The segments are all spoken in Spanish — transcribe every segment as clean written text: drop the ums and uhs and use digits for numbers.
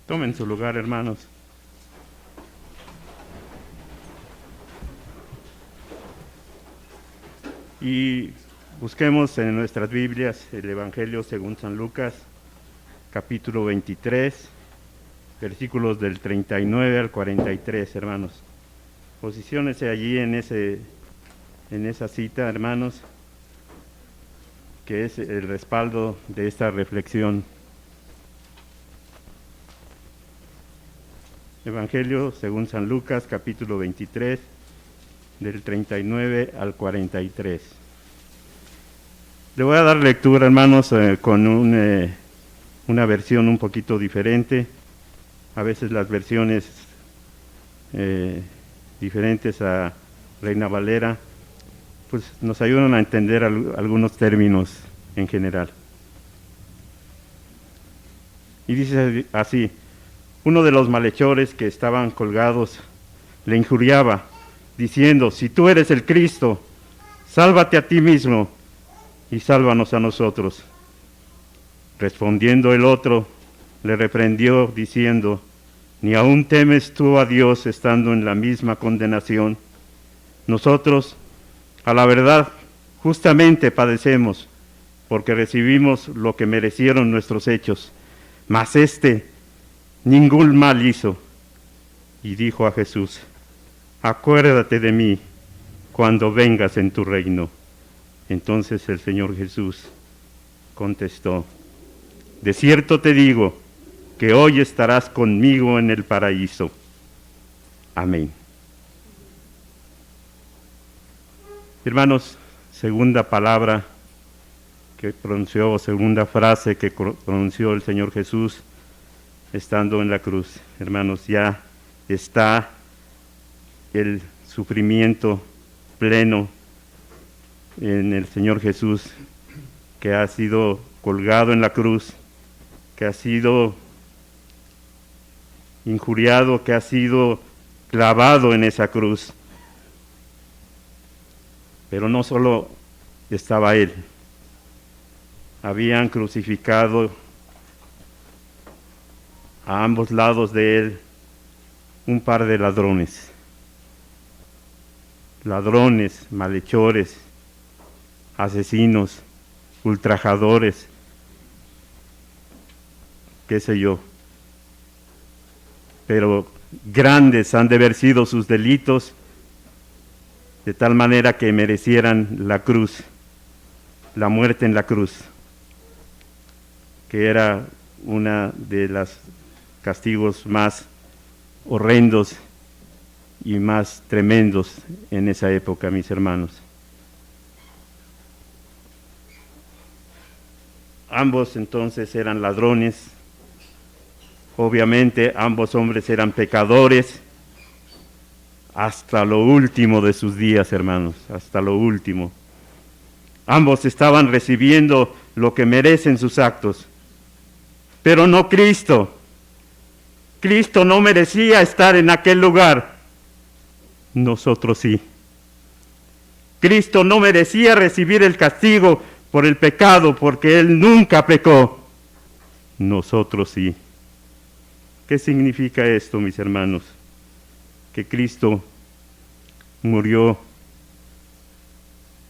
Tomen su lugar, hermanos. Y busquemos en nuestras Biblias el Evangelio según San Lucas, capítulo 23, versículos del 39 al 43, hermanos. Posiciónese allí en esa cita, hermanos, que es el respaldo de esta reflexión. Evangelio según San Lucas, capítulo 23, del 39 al 43. Le voy a dar lectura, hermanos, con una versión un poquito diferente. A veces las versiones diferentes a Reina Valera, pues nos ayudan a entender algunos términos en general. Y dice así: uno de los malhechores que estaban colgados le injuriaba, diciendo: si tú eres el Cristo, sálvate a ti mismo y sálvanos a nosotros. Respondiendo el otro, le reprendió, diciendo: ¿ni aún temes tú a Dios estando en la misma condenación? Nosotros, a la verdad, justamente padecemos, porque recibimos lo que merecieron nuestros hechos, mas ningún mal hizo. Y dijo a Jesús: acuérdate de mí cuando vengas en tu reino. Entonces el Señor Jesús contestó: de cierto te digo que hoy estarás conmigo en el paraíso. Amén. Hermanos, segunda palabra que pronunció, segunda frase que pronunció el Señor Jesús estando en la cruz. Hermanos, ya está el sufrimiento pleno en el Señor Jesús, que ha sido colgado en la cruz, que ha sido injuriado, que ha sido clavado en esa cruz. Pero no solo estaba él, habían crucificado a ambos lados de él un par de ladrones, malhechores, asesinos, ultrajadores, qué sé yo. Pero grandes han de haber sido sus delitos, de tal manera que merecieran la cruz, la muerte en la cruz, que era una de los castigos más horrendos y más tremendos en esa época, mis hermanos. Ambos entonces eran ladrones, obviamente ambos hombres eran pecadores, hasta lo último de sus días, hermanos, hasta lo último. Ambos estaban recibiendo lo que merecen sus actos, pero no Cristo. Cristo no merecía estar en aquel lugar, nosotros sí. Cristo no merecía recibir el castigo por el pecado, porque Él nunca pecó, nosotros sí. ¿Qué significa esto, mis hermanos? Que Cristo murió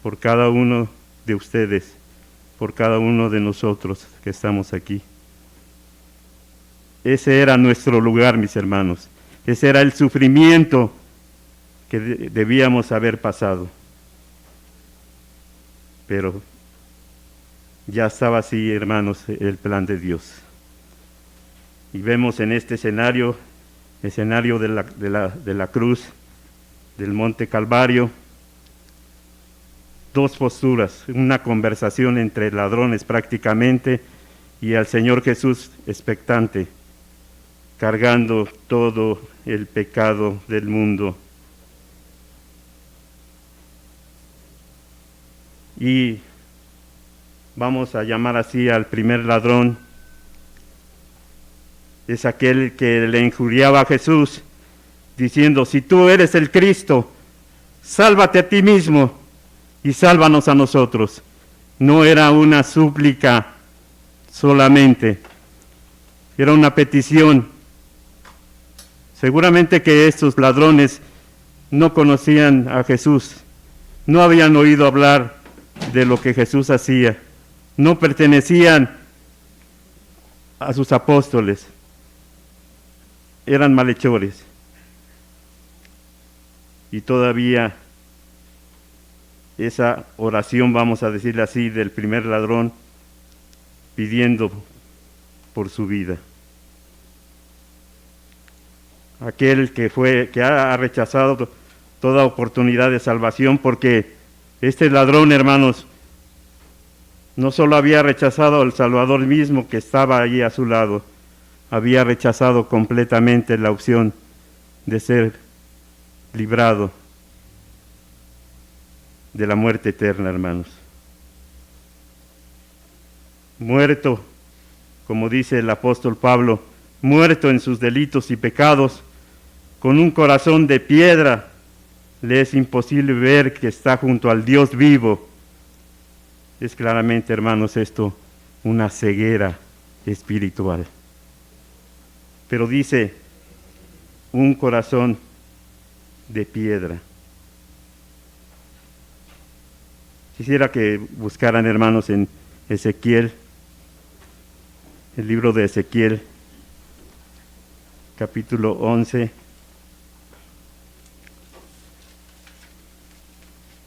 por cada uno de ustedes, por cada uno de nosotros que estamos aquí. Ese era nuestro lugar, mis hermanos. Ese era el sufrimiento que debíamos haber pasado. Pero ya estaba así, hermanos, el plan de Dios. Y vemos en este escenario de la cruz, del Monte Calvario, dos posturas, una conversación entre ladrones prácticamente, y al Señor Jesús expectante, cargando todo el pecado del mundo. Y vamos a llamar así al primer ladrón, es aquel que le injuriaba a Jesús, diciendo: si tú eres el Cristo, sálvate a ti mismo y sálvanos a nosotros. No era una súplica solamente, era una petición Seguramente que estos ladrones no conocían a Jesús, no habían oído hablar de lo que Jesús hacía, no pertenecían a sus apóstoles, eran malhechores. Y todavía esa oración, vamos a decirle así, del primer ladrón, pidiendo por su vida. Aquel que ha rechazado toda oportunidad de salvación, porque este ladrón, hermanos, no solo había rechazado al Salvador mismo que estaba allí a su lado, había rechazado completamente la opción de ser librado de la muerte eterna, hermanos. Muerto, como dice el apóstol Pablo, muerto en sus delitos y pecados, con un corazón de piedra, le es imposible ver que está junto al Dios vivo. Es claramente, hermanos, esto una ceguera espiritual. Pero dice, un corazón de piedra. Quisiera que buscaran, hermanos, en Ezequiel, el libro de Ezequiel, capítulo 11,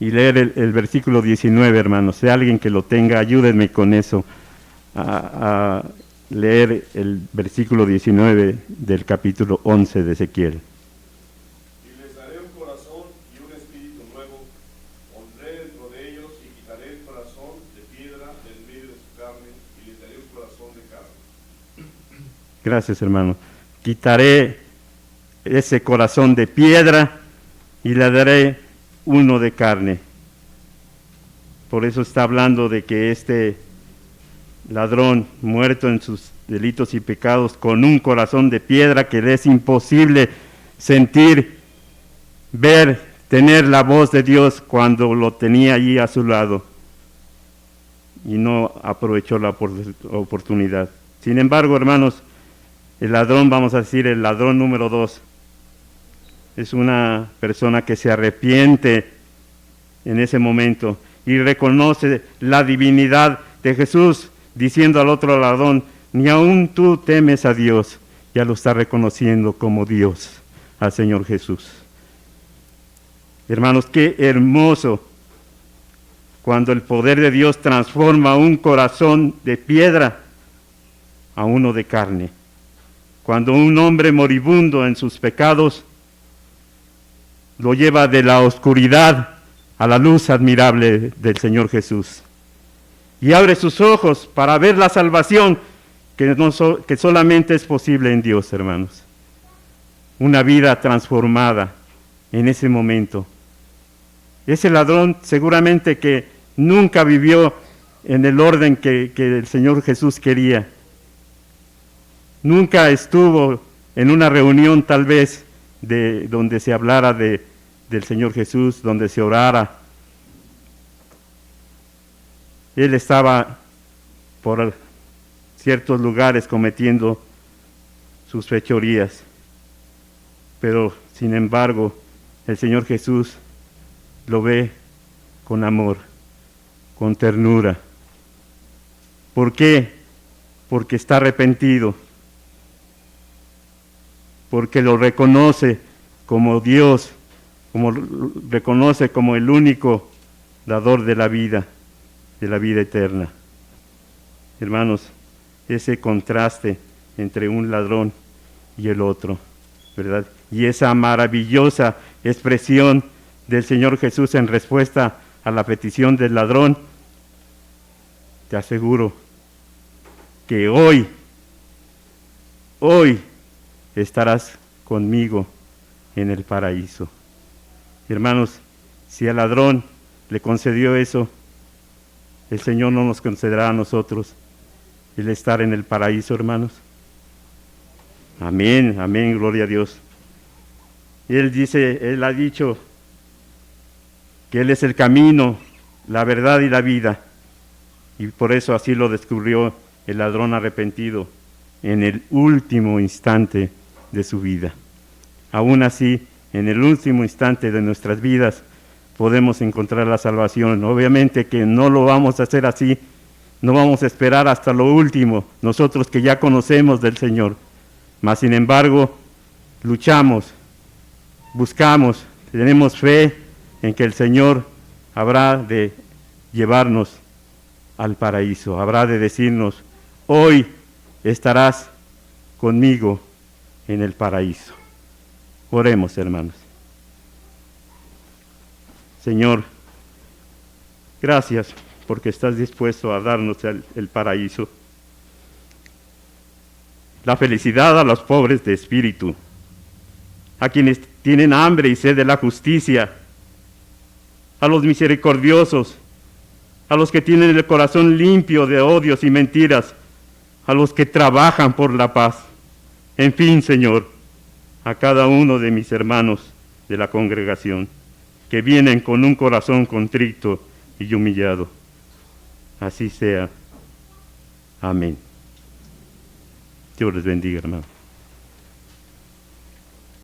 y leer el versículo 19, hermanos. Si alguien que lo tenga, ayúdenme con eso, a leer el versículo 19 del capítulo 11 de Ezequiel. Y les daré un corazón y un espíritu nuevo, pondré dentro de ellos y quitaré el corazón de piedra del medio de su carne y les daré un corazón de carne. Gracias, hermano. Quitaré ese corazón de piedra y le daré uno de carne. Por eso está hablando de que este ladrón, muerto en sus delitos y pecados, con un corazón de piedra que le es imposible sentir, ver, tener la voz de Dios cuando lo tenía allí a su lado, y no aprovechó la oportunidad. Sin embargo, hermanos, el ladrón, vamos a decir, el ladrón número 2, es una persona que se arrepiente en ese momento y reconoce la divinidad de Jesús, diciendo al otro ladrón, ni aun tú temes a Dios. Ya lo está reconociendo como Dios, al Señor Jesús. Hermanos, qué hermoso cuando el poder de Dios transforma un corazón de piedra a uno de carne. Cuando un hombre moribundo en sus pecados lo lleva de la oscuridad a la luz admirable del Señor Jesús. Y abre sus ojos para ver la salvación que solamente es posible en Dios, hermanos. Una vida transformada en ese momento. Ese ladrón seguramente que nunca vivió en el orden que el Señor Jesús quería. Nunca estuvo en una reunión tal vez de donde se hablara del Señor Jesús, donde se orara. Él estaba por ciertos lugares cometiendo sus fechorías, pero sin embargo el Señor Jesús lo ve con amor, con ternura. ¿Por qué? Porque está arrepentido, porque lo reconoce como Dios, como reconoce como el único dador de la vida eterna. Hermanos, ese contraste entre un ladrón y el otro, ¿verdad? Y esa maravillosa expresión del Señor Jesús en respuesta a la petición del ladrón, te aseguro que hoy estarás conmigo en el paraíso. Hermanos, si al ladrón le concedió eso, el Señor no nos concederá a nosotros el estar en el paraíso, hermanos. Amén, amén, gloria a Dios. Él ha dicho que Él es el camino, la verdad y la vida. Y por eso así lo descubrió el ladrón arrepentido en el último instante de su vida. aún así, en el último instante de nuestras vidas, podemos encontrar la salvación. Obviamente que no lo vamos a hacer así, no vamos a esperar hasta lo último, nosotros que ya conocemos del Señor. Mas, sin embargo, luchamos, buscamos, tenemos fe en que el Señor habrá de llevarnos al paraíso, habrá de decirnos: hoy estarás conmigo en el paraíso. Oremos, hermanos. Señor, gracias porque estás dispuesto a darnos el paraíso. La felicidad a los pobres de espíritu, a quienes tienen hambre y sed de la justicia, a los misericordiosos, a los que tienen el corazón limpio de odios y mentiras, a los que trabajan por la paz. En fin, Señor, a cada uno de mis hermanos de la congregación, que vienen con un corazón contrito y humillado. Así sea. Amén. Dios les bendiga, hermano.